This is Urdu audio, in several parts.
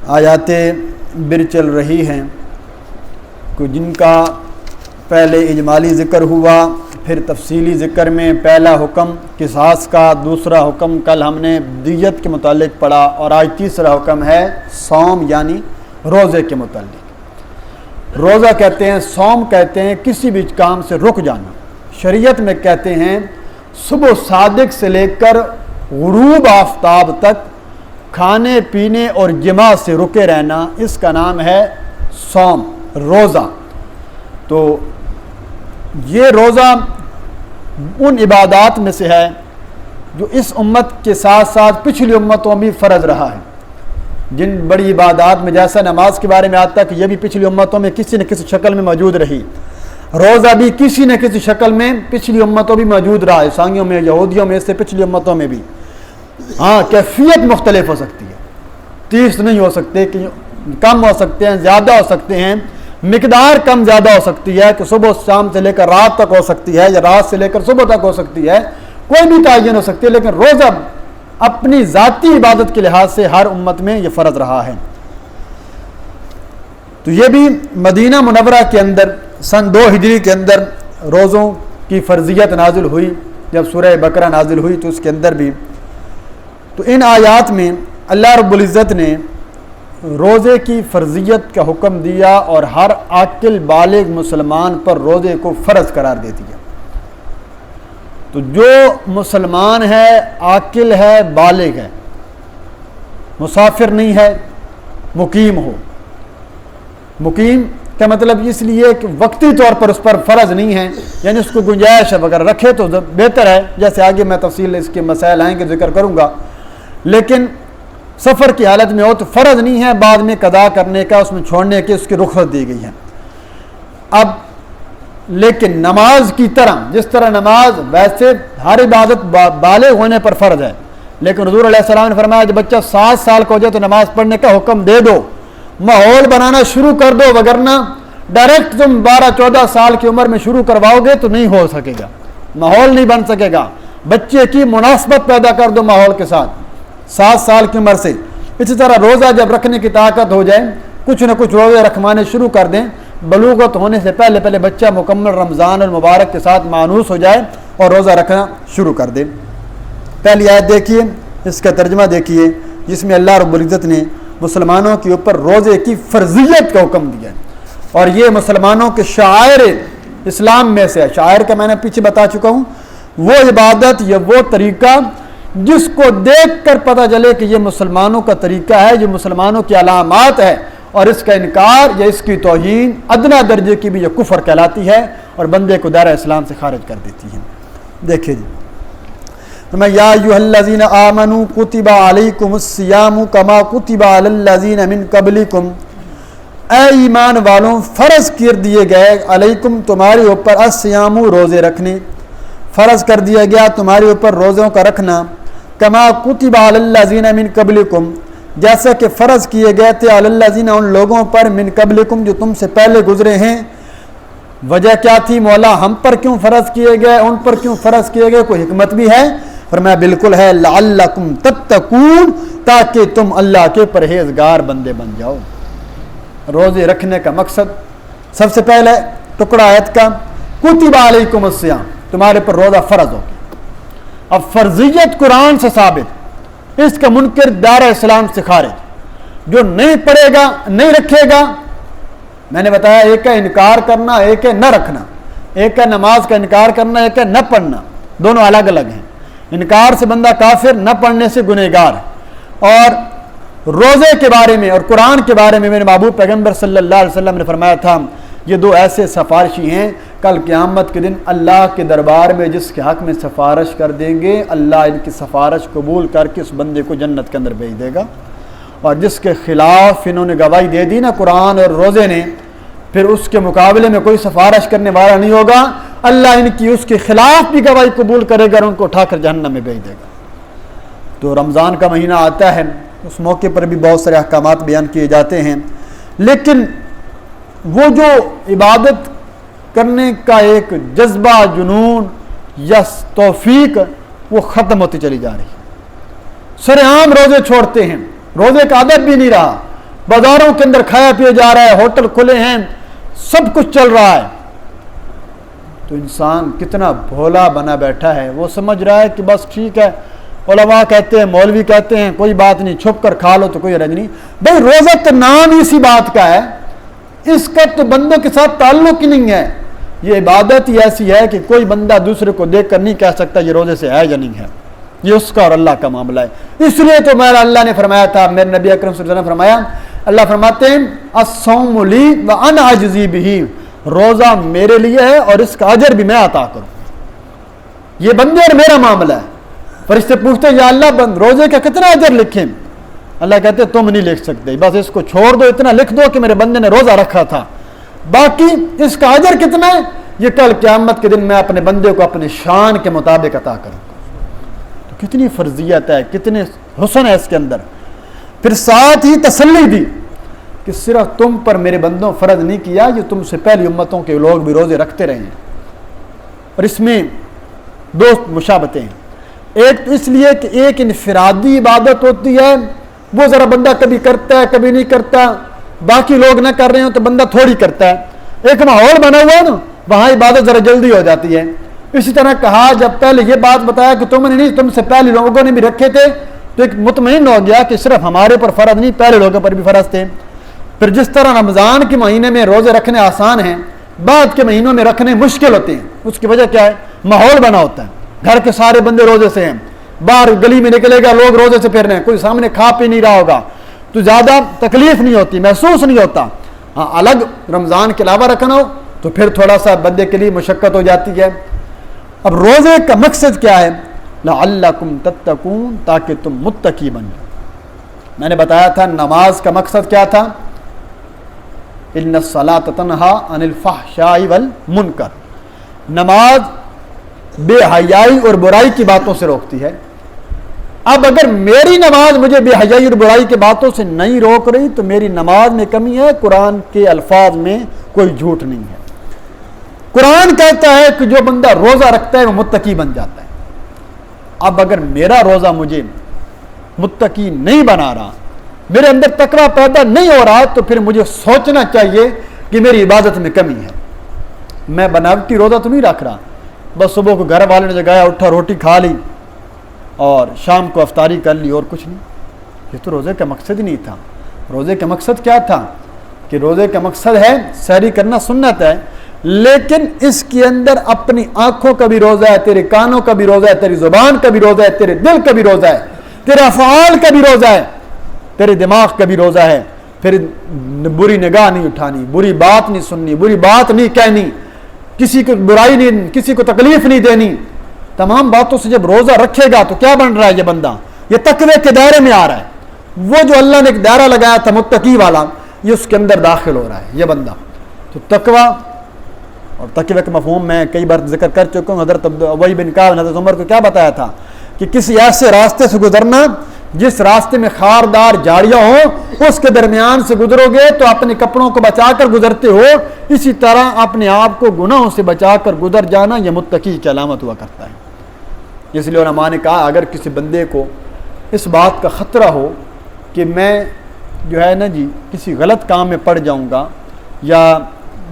آیات بر چل رہی ہیں کہ جن کا پہلے اجمالی ذکر ہوا، پھر تفصیلی ذکر میں پہلا حکم قصاص کا، دوسرا حکم کل ہم نے دیت کے متعلق پڑھا، اور آج تیسرا حکم ہے صوم یعنی روزے کے متعلق۔ روزہ کہتے ہیں، صوم کہتے ہیں کسی بھی کام سے رک جانا۔ شریعت میں کہتے ہیں صبح صادق سے لے کر غروب آفتاب تک کھانے پینے اور جماع سے رکے رہنا، اس کا نام ہے صوم، روزہ۔ تو یہ روزہ ان عبادات میں سے ہے جو اس امت کے ساتھ ساتھ پچھلی امتوں میں فرض رہا ہے۔ جن بڑی عبادات میں جیسا نماز کے بارے میں آتا ہے کہ یہ بھی پچھلی امتوں میں کسی نہ کسی شکل میں موجود رہی، روزہ بھی کسی نہ کسی شکل میں پچھلی امتوں بھی موجود رہا، عیسائیوں میں، یہودیوں میں، اس سے پچھلی امتوں میں بھی۔ ہاں، کیفیت مختلف ہو سکتی ہے، 30 نہیں ہو سکتے، کم ہو سکتے ہیں، زیادہ ہو سکتے ہیں، مقدار کم زیادہ ہو سکتی ہے کہ صبح شام سے لے کر رات تک ہو سکتی ہے، یا رات سے لے کر صبح تک ہو سکتی ہے، کوئی بھی تعین ہو سکتی ہے، لیکن روزہ اپنی ذاتی عبادت کے لحاظ سے ہر امت میں یہ فرض رہا ہے۔ تو یہ بھی مدینہ منورہ کے اندر سن 2 ہجری کے اندر روزوں کی فرضیت نازل ہوئی، جب سورہ بقرہ نازل ہوئی تو اس کے اندر بھی تو ان آیات میں اللہ رب العزت نے روزے کی فرضیت کا حکم دیا اور ہر عاقل بالغ مسلمان پر روزے کو فرض قرار دے دیا۔ تو جو مسلمان ہے، عاقل ہے، بالغ ہے، مسافر نہیں ہے، مقیم ہو، مقیم کا مطلب اس لیے کہ وقتی طور پر اس پر فرض نہیں ہے، یعنی اس کو گنجائش ہے، اگر رکھے تو بہتر ہے، جیسے آگے میں تفصیل اس کے مسائل آئیں گے ذکر کروں گا، لیکن سفر کی حالت میں ہو تو فرض نہیں ہے، بعد میں قضا کرنے کا، اس میں چھوڑنے کی اس کی رخصت دی گئی ہے۔ اب لیکن نماز کی طرح، جس طرح نماز ویسے ہر عبادت بالغ ہونے پر فرض ہے، لیکن حضور علیہ السلام نے فرمایا جب بچہ 7 سال کا ہو جائے تو نماز پڑھنے کا حکم دے دو، ماحول بنانا شروع کر دو، وگرنہ ڈائریکٹ تم 12-14 سال کی عمر میں شروع کرواؤ گے تو نہیں ہو سکے گا، ماحول نہیں بن سکے گا۔ بچے کی مناسبت پیدا کر دو ماحول کے ساتھ 7 سال کی عمر سے۔ اسی طرح روزہ جب رکھنے کی طاقت ہو جائے، کچھ نہ کچھ روزے رکھوانے شروع کر دیں، بلوغت ہونے سے پہلے پہلے بچہ مکمل رمضان المبارک کے ساتھ مانوس ہو جائے اور روزہ رکھنا شروع کر دے۔ پہلی آیت دیکھیے، اس کا ترجمہ دیکھیے، جس میں اللہ رب العزت نے مسلمانوں کے اوپر روزے کی فرضیت کا حکم دیا ہے، اور یہ مسلمانوں کے شعائر اسلام میں سے ہے۔ شعائر کا میں نے پیچھے بتا چکا ہوں، وہ عبادت یا وہ طریقہ جس کو دیکھ کر پتہ چلے کہ یہ مسلمانوں کا طریقہ ہے، یہ مسلمانوں کی علامات ہے، اور اس کا انکار یا اس کی توہین ادنا درجے کی بھی یہ کفر کہلاتی ہے اور بندے کو دائرہ اسلام سے خارج کر دیتی ہے۔ دیکھیے جی، یا ایھا الذین آمنوا کتب علیکم الصیام کما کتب علی الذین من قبلکم، اے ایمان والوں فرض کر دیے گئے علیکم تمہارے اوپر الصیام روزے رکھنے، فرض کر دیا گیا تمہارے اوپر روزوں کا رکھنا، کما کتب علی الذین من قبلکم جیسا کہ فرض کیے گئے تھے علی الذین ان لوگوں پر من قبلکم جو تم سے پہلے گزرے ہیں۔ وجہ کیا تھی؟ مولا ہم پر کیوں فرض کیے گئے، ان پر کیوں فرض کیے گئے، کوئی حکمت بھی ہے؟ فرمایا بالکل ہے، لعلکم تتقون، تاکہ تم اللہ کے پرہیزگار بندے بن جاؤ۔ روزے رکھنے کا مقصد سب سے پہلے ٹکڑا آیت کا کتب علیکم الصیام، تمہارے پر روزہ فرض ہو گیا۔ اب فرضیت قرآن سے ثابت، اس کا منکر دائرہ اسلام سے خارج، جو نہیں پڑھے گا نہیں رکھے گا۔ میں نے بتایا ایک ہے انکار کرنا، ایک ہے نہ رکھنا، ایک ہے نماز کا انکار کرنا، ایک ہے نہ پڑھنا، دونوں الگ الگ ہیں۔ انکار سے بندہ کافر، نہ پڑھنے سے گنہگار۔ اور روزے کے بارے میں اور قرآن کے بارے میں میرے محبوب پیغمبر صلی اللہ علیہ وسلم نے فرمایا تھا، یہ دو ایسے سفارشی ہیں کل قیامت کے دن اللہ کے دربار میں جس کے حق میں سفارش کر دیں گے، اللہ ان کی سفارش قبول کر کے اس بندے کو جنت کے اندر بھیج دے گا، اور جس کے خلاف انہوں نے گواہی دے دی نا قرآن اور روزے نے، پھر اس کے مقابلے میں کوئی سفارش کرنے والا نہیں ہوگا، اللہ ان کی اس کے خلاف بھی گواہی قبول کرے گا اور ان کو اٹھا کر جہنم میں بھیج دے گا۔ تو رمضان کا مہینہ آتا ہے، اس موقع پر بھی بہت سارے احکامات بیان کیے جاتے ہیں، لیکن وہ جو عبادت کرنے کا ایک جذبہ، جنون یا توفیق، وہ ختم ہوتی چلی جا رہی ہے۔ سر عام روزے چھوڑتے ہیں، روزے کا عادت بھی نہیں رہا، بازاروں کے اندر کھایا پیا جا رہا ہے، ہوٹل کھلے ہیں، سب کچھ چل رہا ہے، تو انسان کتنا بھولا بنا بیٹھا ہے، وہ سمجھ رہا ہے کہ بس ٹھیک ہے، علماء کہتے ہیں، مولوی کہتے ہیں، کوئی بات نہیں، چھپ کر کھا لو تو کوئی حرج نہیں۔ بھائی روزہ تو نام ہی اسی بات کا ہے، اس کا تو بندوں کے ساتھ تعلق ہی نہیں ہے، یہ عبادت ہی ایسی ہے کہ کوئی بندہ دوسرے کو دیکھ کر نہیں کہہ سکتا یہ روزے سے ہے یا نہیں ہے، یہ اس کا اور اللہ کا معاملہ ہے۔ اس لیے تو میرا اللہ نے فرمایا تھا، میرے نبی اکرم صلی اللہ علیہ وسلم نے فرمایا، اللہ فرماتے ہیں الصوم لی وانا اجزی بہ، روزہ میرے لیے ہے اور اس کا اجر بھی میں عطا کروں، یہ بندے اور میرا معاملہ ہے۔ فرشتے پوچھتے یا اللہ روزے کا کتنا اجر لکھیں؟ اللہ کہتے تم نہیں لکھ سکتے، بس اس کو چھوڑ دو، اتنا لکھ دو کہ میرے بندے نے روزہ رکھا تھا، باقی اس کا اجر کتنا ہے یہ کل قیامت کے دن میں اپنے بندے کو اپنے شان کے مطابق عطا کروں گا۔ تو کتنی فرضیت ہے، کتنے حسن ہے اس کے اندر۔ پھر ساتھ ہی تسلی دی کہ صرف تم پر میرے بندوں فرض نہیں کیا، یہ تم سے پہلی امتوں کے لوگ بھی روزے رکھتے رہے ہیں۔ اور اس میں دو مشابہتیں ہیں، ایک اس لیے کہ ایک انفرادی عبادت ہوتی ہے، وہ ذرا بندہ کبھی کرتا ہے کبھی نہیں کرتا، باقی لوگ نہ کر رہے ہوں تو بندہ تھوڑی کرتا ہے، ایک ماحول بنا ہوا ہے نا، وہاں عبادت ذرا جلدی ہو جاتی ہے۔ اسی طرح کہا جب پہلے یہ بات بتایا کہ تم نے نہیں، تم سے پہلے لوگوں نے بھی رکھے تھے، تو ایک مطمئن ہو گیا کہ صرف ہمارے پر فرض نہیں، پہلے لوگوں پر بھی فرض تھے۔ پھر جس طرح رمضان کے مہینے میں روزے رکھنے آسان ہیں، بعد کے مہینوں میں رکھنے مشکل ہوتے ہیں، اس کی وجہ کیا ہے؟ ماحول بنا ہوتا ہے، گھر کے سارے بندے روزے سے ہیں، باہر گلی میں نکلے گا لوگ روزے سے پھر رہے ہیں، کوئی سامنے کھا پی نہیں رہا ہوگا تو زیادہ تکلیف نہیں ہوتی، محسوس نہیں ہوتا۔ ہاں الگ رمضان کے علاوہ رکھنا ہو تو پھر تھوڑا سا بندے کے لیے مشقت ہو جاتی ہے۔ اب روزے کا مقصد کیا ہے؟ لعلکم تتقون، تاکہ تم متقی بن جاؤ۔ میں نے بتایا تھا نماز کا مقصد کیا تھا؟ ان الصلاۃ تنہی عن الفحشاء والمنکر، نماز بے حیائی اور برائی کی باتوں سے روکتی ہے۔ اب اگر میری نماز مجھے بے حیائی اور برائی کی باتوں سے نہیں روک رہی تو میری نماز میں کمی ہے، قرآن کے الفاظ میں کوئی جھوٹ نہیں ہے۔ قرآن کہتا ہے کہ جو بندہ روزہ رکھتا ہے وہ متقی بن جاتا ہے۔ اب اگر میرا روزہ مجھے متقی نہیں بنا رہا، میرے اندر تقویٰ پیدا نہیں ہو رہا، تو پھر مجھے سوچنا چاہیے کہ میری عبادت میں کمی ہے۔ میں بناوٹی روزہ تو نہیں رکھ رہا، بس صبح کو گھر والے نے جگایا، اٹھا روٹی کھا لی اور شام کو افطاری کر لی اور کچھ نہیں، یہ تو روزے کا مقصد ہی نہیں تھا۔ روزے کا مقصد کیا تھا؟ کہ روزے کا مقصد ہے سحری کرنا سنت ہے، لیکن اس کے اندر اپنی آنکھوں کا بھی روزہ ہے، تیرے کانوں کا بھی روزہ ہے، تیری زبان کا بھی روزہ ہے، تیرے دل کا بھی روزہ ہے، تیرے افعال کا بھی روزہ ہے، تیرے دماغ کا بھی روزہ ہے۔ پھر بری نگاہ نہیں اٹھانی، بری بات نہیں سننی، بری بات نہیں کہنی، کسی کو برائی نہیں، کسی کو تکلیف نہیں دینی۔ تمام باتوں سے جب روزہ رکھے گا تو کیا بن رہا ہے یہ بندہ؟ یہ تقوی کے دائرے میں آ رہا ہے، وہ جو اللہ نے ایک دائرہ لگایا تھا متقی والا، یہ اس کے اندر داخل ہو رہا ہے یہ بندہ۔ تو تقوی اور تقوی کا مفہوم میں کئی بار ذکر کر چکا ہوں۔ حضرت ابی بن کعب نے حضرت عمر کو کیا بتایا تھا کہ کسی ایسے راستے سے گزرنا جس راستے میں خاردار جھاڑیاں ہوں، اس کے درمیان سے گزرو گے تو اپنے کپڑوں کو بچا کر گزرتے ہو، اسی طرح اپنے آپ کو گناہوں سے بچا کر گزر جانا یہ متقی کی علامت ہوا کرتا ہے۔ اس لیے علماء نے کہا اگر کسی بندے کو اس بات کا خطرہ ہو کہ میں جو ہے نا جی کسی غلط کام میں پڑ جاؤں گا، یا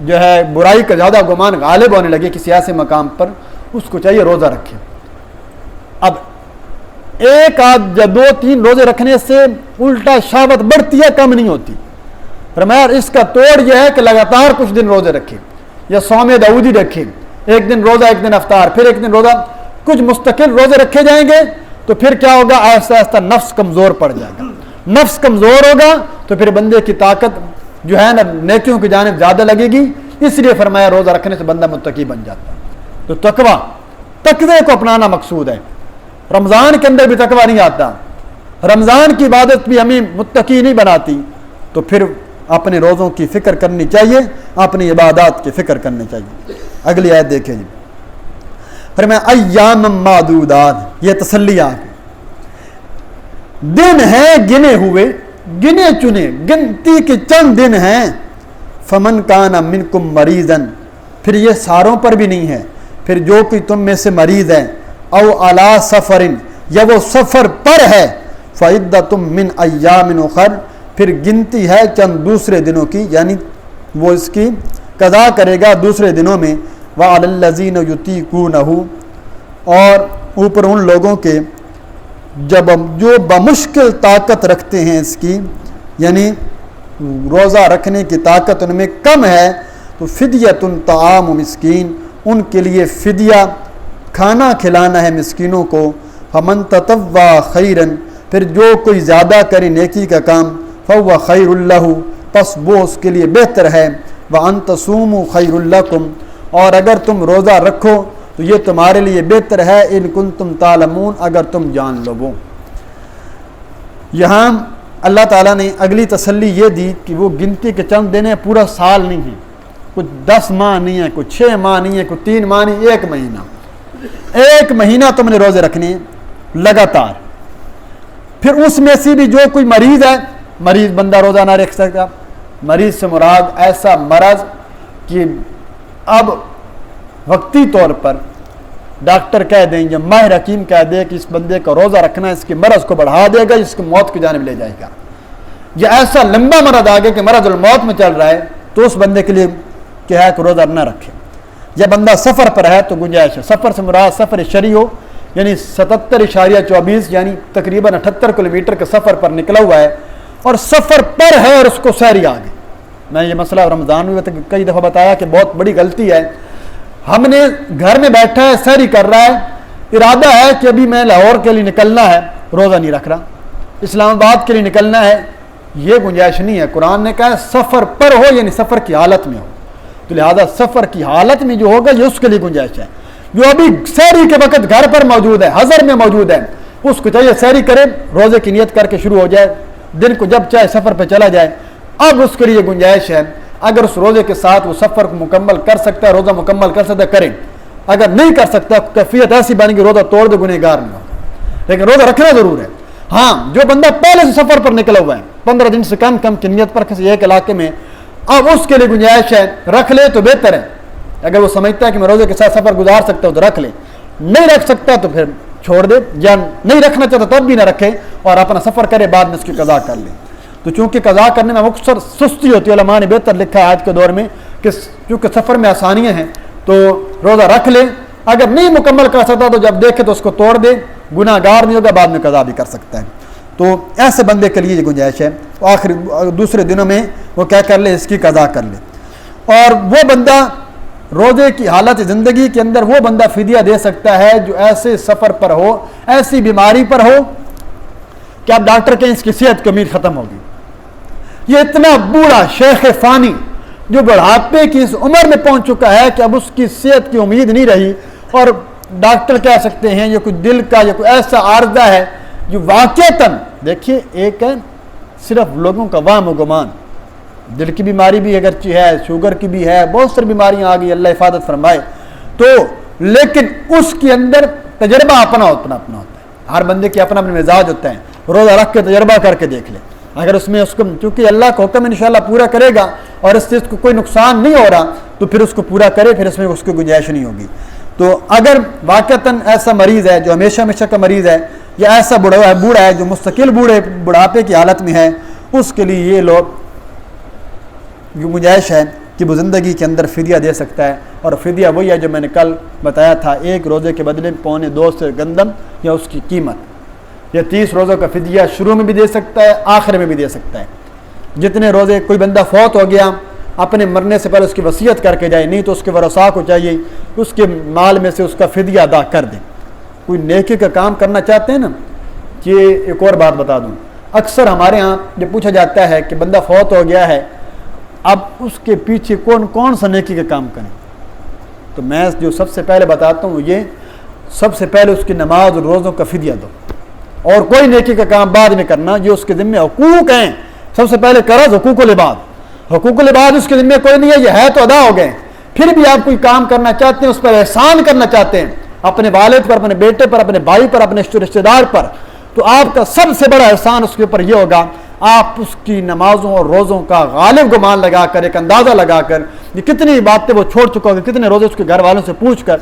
جو ہے برائی کا زیادہ گمان غالب ہونے لگے کسی ایسے مقام پر، اس کو چاہیے روزہ رکھے۔ اب ایک آدھ یا دو تین روزے رکھنے سے الٹا شہوت بڑھتی ہے، کم نہیں ہوتی۔ فرمایا اس کا توڑ یہ ہے کہ لگاتار کچھ دن روزے رکھے، یا صوم داؤدی رکھے، ایک دن روزہ ایک دن افطار، پھر ایک دن روزہ، کچھ مستقل روزے رکھے جائیں گے تو پھر کیا ہوگا؟ آہستہ آہستہ نفس کمزور پڑ جائے گا۔ نفس کمزور ہوگا تو پھر بندے کی طاقت جو ہے نا نیکیوں کی جانب زیادہ لگے گی، اس لیے فرمایا روزہ رکھنے سے بندہ متقی بن جاتا ہے۔ تو تقوی کو اپنانا مقصود ہے۔ رمضان کے اندر بھی تقوی نہیں آتا، رمضان کی عبادت بھی ہمیں متقی نہیں بناتی، تو پھر اپنے روزوں کی فکر کرنی چاہیے، اپنی عبادات کی فکر کرنی چاہیے۔ اگلی آیت دیکھیں جی، فرمایا ایام معدودات، یہ تسلی آ گئی، دن ہیں گنے ہوئے، گنے چنے، گنتی کے چند دن ہیں۔ فمن کان منکم مریضا، پھر یہ ساروں پر بھی نہیں ہے، پھر جو کوئی تم میں سے مریض ہے، او علی سفر، یا وہ سفر پر ہے، فعدۃ من ایام اخر، پھر گنتی ہے چند دوسرے دنوں کی، یعنی وہ اس کی قضا کرے گا دوسرے دنوں میں۔ وَعَلَى الَّذِينَ يُطِيقُونَهُ، اور اوپر ان لوگوں کے جو بمشکل طاقت رکھتے ہیں اس کی، یعنی روزہ رکھنے کی طاقت ان میں کم ہے، تو فدیۃ طعام مسکین، ان کے لیے فدیہ کھانا کھلانا ہے مسکینوں کو۔ فمن تطوع خیرا، پھر جو کوئی زیادہ کرے نیکی کا کام، فهو خیر لہ، پس وہ اس کے لیے بہتر ہے۔ وان تصوموا خیر لکم، اور اگر تم روزہ رکھو تو یہ تمہارے لیے بہتر ہے، ان کنتم تعلمون، اگر تم جان لو۔ یہاں اللہ تعالیٰ نے اگلی تسلی یہ دی کہ وہ گنتی کے چند دن ہیں، پورا سال نہیں ہے، کچھ 10 ماہ نہیں ہے، کچھ 6 ماہ نہیں ہے، کچھ 3 ماہ نہیں، 1 مہینہ۔ 1 مہینہ تم نے روزے رکھنے ہیں لگاتار۔ پھر اس میں سے بھی جو کوئی مریض ہے، مریض بندہ روزہ نہ رکھ سکتا۔ مریض سے مراد ایسا مرض کہ اب وقتی طور پر ڈاکٹر کہہ دیں یا ماہر حکیم کہہ دے کہ اس بندے کا روزہ رکھنا اس کے مرض کو بڑھا دے گا، اس کو موت کی جانب لے جائے گا، یا ایسا لمبا مرض آگے کہ مرض الموت میں چل رہا ہے، تو اس بندے کے لیے کیا ہے کہ روزہ نہ رکھے۔ یا بندہ سفر پر ہے تو گنجائش ہے۔ سفر سے مراد سفر شرعی ہو، یعنی 77.24 یعنی تقریباً 78 کلومیٹر کے سفر پر نکلا ہوا ہے، اور سفر پر ہے اور اس کو سحری آ گئی۔ میں یہ مسئلہ رمضان میں کئی دفعہ بتایا کہ بہت بڑی غلطی ہے۔ ہم نے گھر میں بیٹھا ہے، سحری کر رہا ہے، ارادہ ہے کہ ابھی میں لاہور کے لیے نکلنا ہے، روزہ نہیں رکھ رہا، اسلام آباد کے لیے نکلنا ہے، یہ گنجائش نہیں ہے۔ قرآن نے کہا ہے سفر پر ہو، یعنی سفر کی حالت میں ہو، تو لہذا سفر کی حالت میں جو ہوگا یہ اس کے لیے گنجائش ہے۔ جو ابھی سحری کے وقت گھر پر موجود ہے، حضر میں موجود ہے، اس کو چاہیے سحری کرے، روزے کی نیت کر کے شروع ہو جائے، دن کو جب چاہے سفر پہ چلا جائے۔ اب اس کے لیے گنجائش ہے، اگر اس روزے کے ساتھ وہ سفر کو مکمل کر سکتا ہے، روزہ مکمل کر سکتا ہے، کریں۔ اگر نہیں کر سکتا، کیفیت ایسی بنے گی روزہ توڑ دے، گنہگار نہیں ہوگا، لیکن روزہ رکھنا ضرور ہے۔ ہاں، جو بندہ پہلے سے سفر پر نکلا ہوا ہے، 15 دن سے کم کی نیت پر کسی ایک علاقے میں، اب اس کے لیے گنجائش ہے، رکھ لے تو بہتر ہے۔ اگر وہ سمجھتا ہے کہ میں روزے کے ساتھ سفر گزار سکتا ہوں تو رکھ لے، نہیں رکھ سکتا تو پھر چھوڑ دے، یا نہیں رکھنا چاہتا تب بھی نہ رکھے اور اپنا سفر کرے، بعد میں اس کی قضا کر لے۔ تو چونکہ قضا کرنے میں مختصر سستی ہوتی ہے، علماء نے بہتر لکھا ہے آج کے دور میں کہ چونکہ سفر میں آسانیاں ہیں تو روزہ رکھ لے، اگر نہیں مکمل کر سکتا تو جب دیکھے تو اس کو توڑ دے، گناہ گار نہیں ہوگا، بعد میں قضا بھی کر سکتا ہے۔ تو ایسے بندے کے لیے یہ گنجائش ہے، آخری دوسرے دنوں میں وہ کیا کر لے، اس کی قضا کر لے۔ اور وہ بندہ روزے کی حالت زندگی کے اندر وہ بندہ فدیہ دے سکتا ہے جو ایسے سفر پر ہو، ایسی بیماری پر ہو کہ اب ڈاکٹر کہیں اس کی صحت کی امید ختم ہوگی۔ یہ اتنا بوڑھا شیخ فانی جو بڑھاپے کی اس عمر میں پہنچ چکا ہے کہ اب اس کی صحت کی امید نہیں رہی، اور ڈاکٹر کہہ سکتے ہیں یہ کوئی دل کا یا کوئی ایسا عارضہ ہے جو واقعتاً، دیکھیے ایک ہے صرف لوگوں کا وہم و گمان، دل کی بیماری بھی اگرچہ ہے، شوگر کی بھی ہے، بہت ساری بیماریاں آ گئی، اللہ حفاظت فرمائے، تو لیکن اس کے اندر تجربہ اپنا ہوتا ہے، ہر بندے کے اپنا اپنا مزاج ہوتا ہے، روزہ رکھ کے تجربہ کر کے دیکھ لے، اگر اس میں اس کو چونکہ اللہ کا حکم انشاءاللہ پورا کرے گا اور اس سے اس کو کوئی نقصان نہیں ہو رہا تو پھر اس کو پورا کرے، پھر اس میں اس کی گنجائش نہیں ہوگی۔ تو اگر واقعتاً ایسا مریض ہے جو ہمیشہ کا مریض ہے، یا ایسا بوڑھا ہے جو مستقل بڑھاپے کی حالت میں ہے، اس کے لیے یہ لوگ گنجائش ہے کہ وہ زندگی کے اندر فدیہ دے سکتا ہے، اور فدیہ وہی ہے جو میں نے کل بتایا تھا، 1 روزے کے بدلے 1.25 سے گندم یا اس کی قیمت، یا 30 روزوں کا فدیہ شروع میں بھی دے سکتا ہے، آخر میں بھی دے سکتا ہے۔ جتنے روزے، کوئی بندہ فوت ہو گیا اپنے مرنے سے پہلے اس کی وصیت کر کے جائے، نہیں تو اس کے ورثاء کو چاہیے اس کے مال میں سے اس کا فدیہ ادا کر دیں۔ کوئی نیکی کا کام کرنا چاہتے ہیں نا، یہ ایک اور بات بتا دوں، اکثر ہمارے ہاں جب پوچھا جاتا ہے کہ بندہ فوت ہو گیا ہے، اب اس کے پیچھے کون سا نیکی کا کام کریں، تو میں جو سب سے پہلے بتاتا ہوں یہ سب سے پہلے اس کی نماز اور روزوں کا فدیہ دو، اور کوئی نیکی کا کام بعد میں کرنا، جو اس کے ذمہ حقوق ہیں، سب سے پہلے قرض حقوق العباد، حقوق العباد اس کے ذمہ کوئی نہیں ہے، یہ ہے تو ادا ہو گئے، پھر بھی آپ کوئی کام کرنا چاہتے ہیں، اس پر احسان کرنا چاہتے ہیں، اپنے والد پر، اپنے بیٹے پر، اپنے بھائی پر، اپنے رشتہ دار پر، تو آپ کا سب سے بڑا احسان اس کے اوپر یہ ہوگا، آپ اس کی نمازوں اور روزوں کا غالب گمان لگا کر، ایک اندازہ لگا کر، یہ کتنی باتیں وہ چھوڑ چکا ہوگا، کتنے روزے اس کے گھر والوں سے پوچھ کر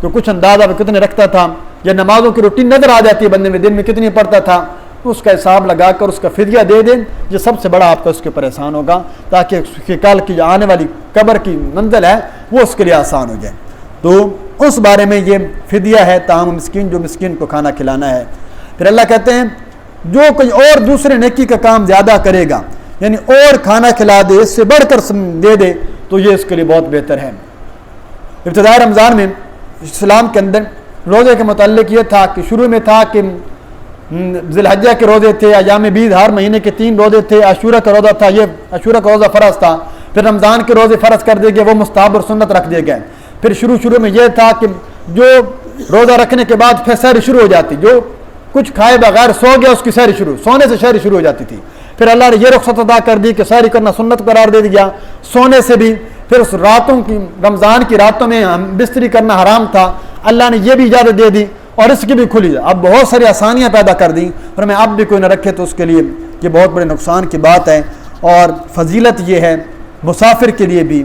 تو کچھ اندازہ وہ کتنے رکھتا تھا، یا نمازوں کی روٹین نظر آ جاتی ہے بندے میں، دن میں کتنی پڑھتا تھا، اس کا حساب لگا کر اس کا فدیہ دے دیں، یہ سب سے بڑا آپ کا اس کے اوپر احسان ہوگا، تاکہ اس کے کل کی جو آنے والی قبر کی منزل ہے وہ اس کے لیے آسان ہو جائے۔ تو اس بارے میں یہ فدیہ ہے طعام مسکین، جو مسکین کو کھانا کھلانا ہے۔ پھر اللہ کہتے ہیں جو کوئی اور دوسرے نیکی کا کام زیادہ کرے گا، یعنی اور کھانا کھلا دے، اس سے بڑھ کر دے دے، تو یہ اس کے لیے بہت بہتر ہے۔ ابتدائی رمضان میں اسلام کے اندر روزے کے متعلق یہ تھا کہ شروع میں تھا کہ ذی الحجہ کے روزے تھے، ایام بیض ہر مہینے کے 3 روزے تھے، عاشورہ کا روزہ تھا، یہ عاشورہ کا روزہ فرض تھا، پھر رمضان کے روزے فرض کر دیے گئے، وہ مستحب اور سنت رکھ دیے گئے۔ پھر شروع میں یہ تھا کہ جو روزہ رکھنے کے بعد پھر سحری شروع ہو جاتی، جو کچھ کھائے بغیر سو گیا اس کی سحری شروع، سونے سے سحری شروع ہو جاتی تھی۔ پھر اللہ نے یہ رخصت ادا کر دی کہ سحری کرنا سنت قرار دے دیا، سونے سے بھی۔ پھر اس راتوں کی، رمضان کی راتوں میں بستری کرنا حرام تھا، اللہ نے یہ بھی اجازت دے دی، اور اس کی بھی کھلی۔ اب بہت ساری آسانیاں پیدا کر دیں، اور میں اب بھی کوئی نہ رکھے تو اس کے لیے یہ بہت بڑے نقصان کی بات ہے۔ اور فضیلت یہ ہے مسافر کے لیے بھی،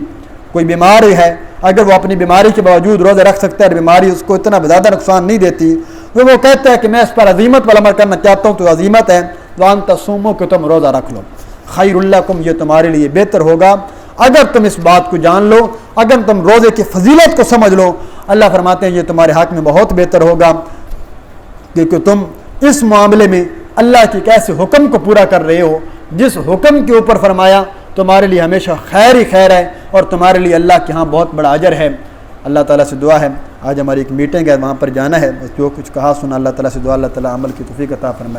کوئی بیمار ہے اگر وہ اپنی بیماری کے باوجود روزہ رکھ سکتا ہے، بیماری اس کو اتنا زیادہ نقصان نہیں دیتی، وہ کہتا ہے کہ میں اس پر عزیمت والا عمل کرنا چاہتا ہوں، تو عزیمت ہے وَأَن تَصُومُوا کہ تم روزہ رکھ لو، خیر لکم، یہ تمہارے لیے بہتر ہوگا اگر تم اس بات کو جان لو، اگر تم روزے کی فضیلت کو سمجھ لو۔ اللہ فرماتے ہیں یہ تمہارے حق میں بہت بہتر ہوگا، کیونکہ تم اس معاملے میں اللہ کے کیسے حکم کو پورا کر رہے ہو، جس حکم کے اوپر فرمایا تمہارے لیے ہمیشہ خیر ہی خیر ہے، اور تمہارے لیے اللہ کے ہاں بہت بڑا اجر ہے۔ اللہ تعالیٰ سے دعا ہے، آج ہماری ایک میٹنگ ہے، وہاں پر جانا ہے، جو کچھ کہا سنا اللہ تعالیٰ سے دعا، اللہ تعالیٰ عمل کی توفیق عطا فرمائے۔